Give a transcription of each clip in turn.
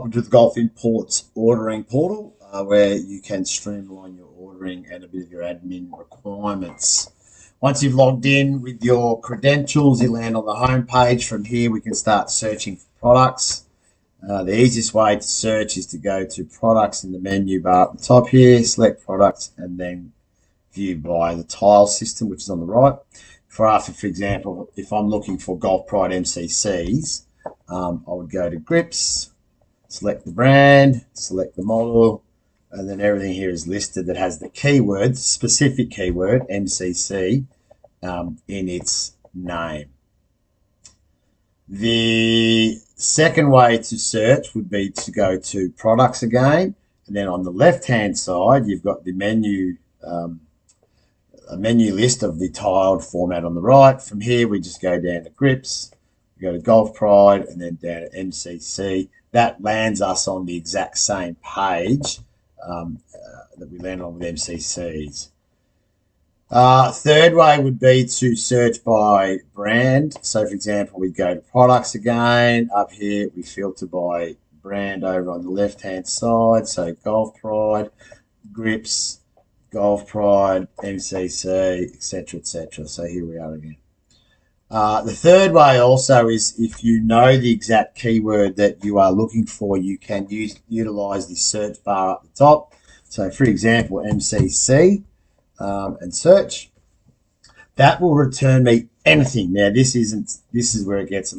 Welcome to the Golf Imports ordering portal, where you can streamline your ordering and a bit of your admin requirements. Once you've logged in with your credentials, you land on the home page. From here, we can start searching for products. The easiest way to search is to go to products in the menu bar at the top here, select products, and then view by the tile system, which is on the right. For example, if I'm looking for Golf Pride MCCs, I would go to grips, select the brand, select the model, and then everything here is listed that has the keyword, specific keyword, MCC, in its name. The second way to search would be to go to products again, and then on the left-hand side, you've got the menu, a menu list of the tiled format on the right. From here, we just go down to grips, we go to Golf Pride, and then down to MCC. That lands us on the exact same page that we landed on with MCCs. Third way would be to search by brand. So, for example, we go to products again. Up here, we filter by brand over on the left-hand side. So, Golf Pride, grips, Golf Pride, MCC, etc., etc. So, here we are again. The third way also is if you know the exact keyword that you are looking for, you can utilize the search bar up the top. So, for example, MCC and search. That will return me anything. Now, this is where it gets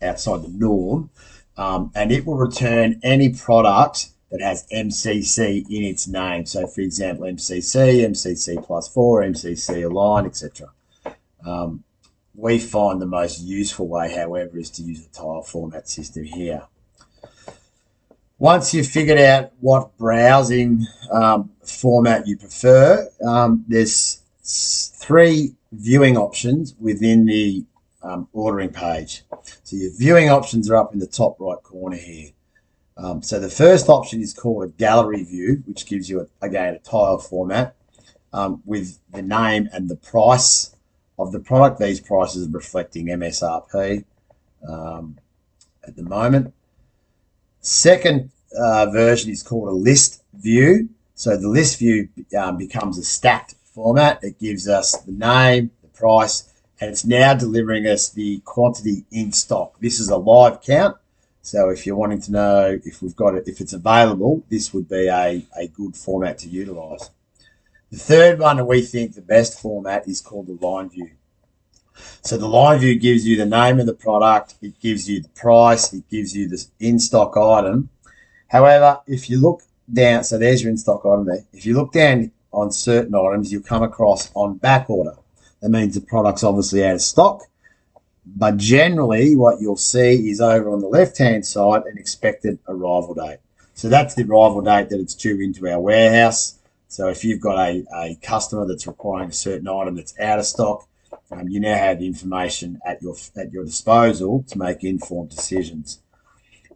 outside the norm, and it will return any product that has MCC in its name. So, for example, MCC, MCC plus 4, MCC Align, etc. We find the most useful way, however, is to use the tile format system here. Once you've figured out what browsing format you prefer, there's 3 viewing options within the ordering page. So your viewing options are up in the top right corner here. So the first option is called a gallery view, which gives you, again, a tile format with the name and the price of the product. These prices are reflecting MSRP at the moment. Second version is called a list view. So the list view becomes a stacked format. It gives us the name, the price, and it's now delivering us the quantity in stock. This is a live count. So if you're wanting to know if we've got it, if it's available, this would be a good format to utilize. The third one that we think the best format is called the line view. So the line view gives you the name of the product, it gives you the price, it gives you the in-stock item. However, if you look down, so there's your in-stock item there. If you look down on certain items, you'll come across on back order. That means the product's obviously out of stock. But generally, what you'll see is over on the left-hand side, an expected arrival date. So that's the arrival date that it's due into our warehouse. So if you've got a customer that's requiring a certain item that's out of stock, you now have the information at your disposal to make informed decisions.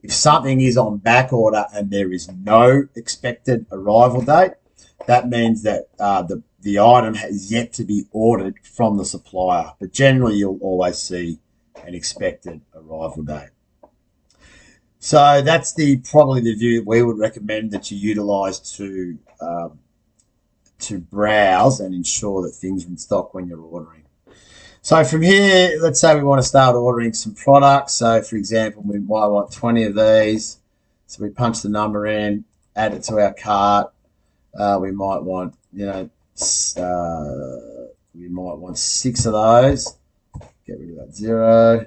If something is on back order and there is no expected arrival date, that means that the item has yet to be ordered from the supplier. But generally, you'll always see an expected arrival date. So that's probably the view we would recommend that you utilise to browse and ensure that things are in stock when you're ordering. So from here, let's say we want to start ordering some products. So for example, we might want 20 of these. So we punch the number in, add it to our cart. We might want, we might want 6 of those. Get rid of that 0.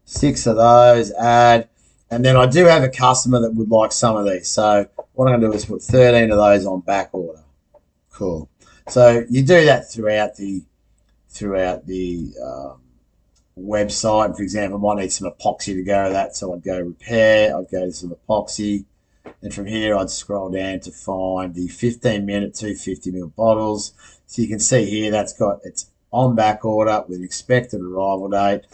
6 of those, add. And then I do have a customer that would like some of these. So what I'm going to do is put 13 of those on back order. Cool. So you do that throughout the website. For example, I might need some epoxy to go with that, so I'd go repair, I'd go to some epoxy, and from here I'd scroll down to find the 15-minute 250ml bottles. So you can see here it's on back order with expected arrival date.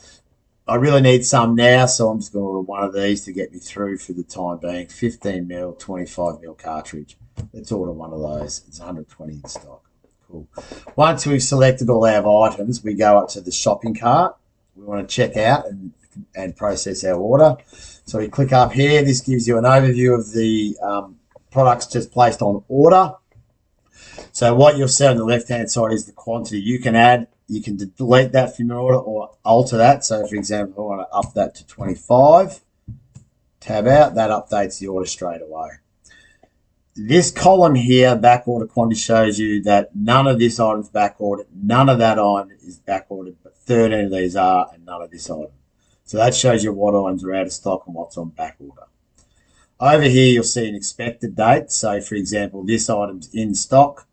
I really need some now, so I'm just going to order one of these to get me through for the time being. 15ml, 25ml cartridge. Let's order one of those. It's 120 in stock. Cool. Once we've selected all our items, we go up to the shopping cart. We want to check out and and process our order. So we click up here. This gives you an overview of the products just placed on order. So what you'll see on the left-hand side is the quantity you can add. You can delete that from your order or alter that. So, for example, I want to up that to 25. Tab out. That updates the order straight away. This column here, back order quantity, shows you that none of this item's back ordered, none of that item is back ordered, but 13 of these are, and none of this item. So that shows you what items are out of stock and what's on back order. Over here, you'll see an expected date. So, for example, this item's in stock.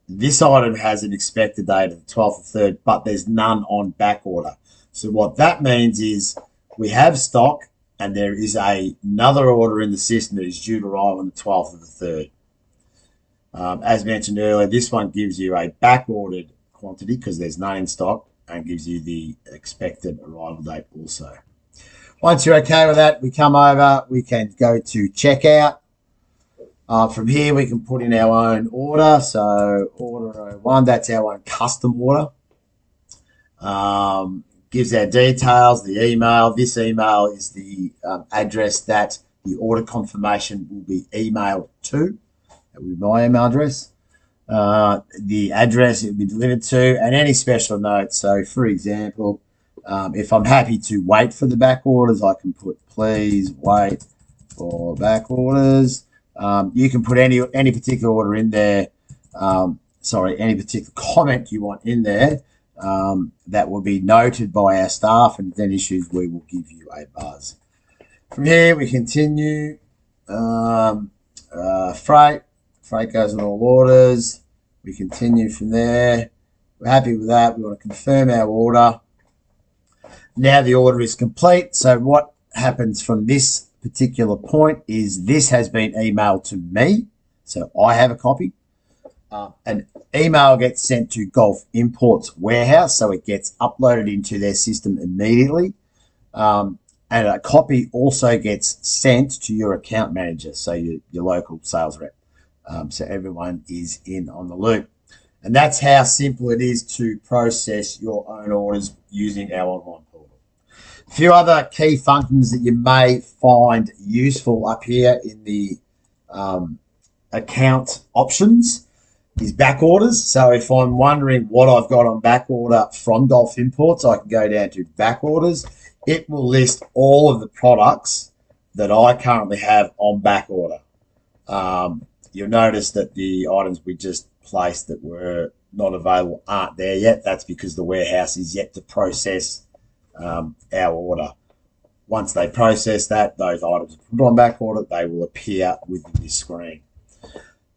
This item has an expected date of the 12th of 3rd, but there's none on back order. So what that means is we have stock, and there is another order in the system that is due to arrive on the 12th of the 3rd. As mentioned earlier, this one gives you a back-ordered quantity because there's none in stock and gives you the expected arrival date also. Once you're okay with that, we come over, we can go to checkout. From here, we can put in our own order. So order 01, that's our own custom order. Gives our details, the email. This email is the address that the order confirmation will be emailed to. That will be my email address. The address it will be delivered to, and any special notes. So, for example, if I'm happy to wait for the back orders, I can put please wait for back orders. You can put any particular order in there. Any particular comment you want in there. That will be noted by our staff, and if then issues, we will give you a buzz. From here, we continue. Freight goes on all orders. We continue from there. We're happy with that. We want to confirm our order. Now the order is complete. So what happens from this particular point is this has been emailed to me. So I have a copy. An email gets sent to Gulf Imports warehouse, so it gets uploaded into their system immediately. And a copy also gets sent to your account manager, so your local sales rep. So everyone is in on the loop. And that's how simple it is to process your own orders using our online portal. A few other key functions that you may find useful up here in the account options is back orders. So if I'm wondering what I've got on back order from Gulf Imports, I can go down to back orders. It will list all of the products that I currently have on back order. You'll notice that the items we just placed that were not available aren't there yet. That's because the warehouse is yet to process our order. Once they process that, those items are put on back order, they will appear within this screen.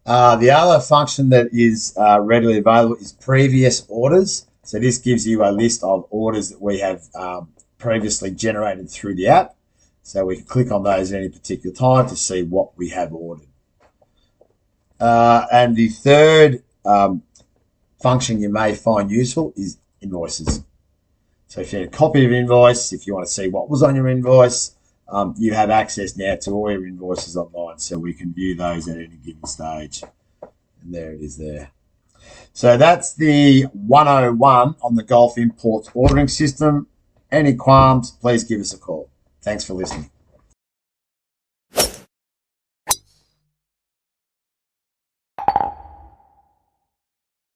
The other function that is readily available is previous orders. So this gives you a list of orders that we have previously generated through the app. So we can click on those at any particular time to see what we have ordered. And the third function you may find useful is invoices. So if you need a copy of invoice, if you want to see what was on your invoice, you have access now to all your invoices online, so we can view those at any given stage. And there it is there. So that's the 101 on the Gulf Imports ordering system. Any qualms, please give us a call. Thanks for listening.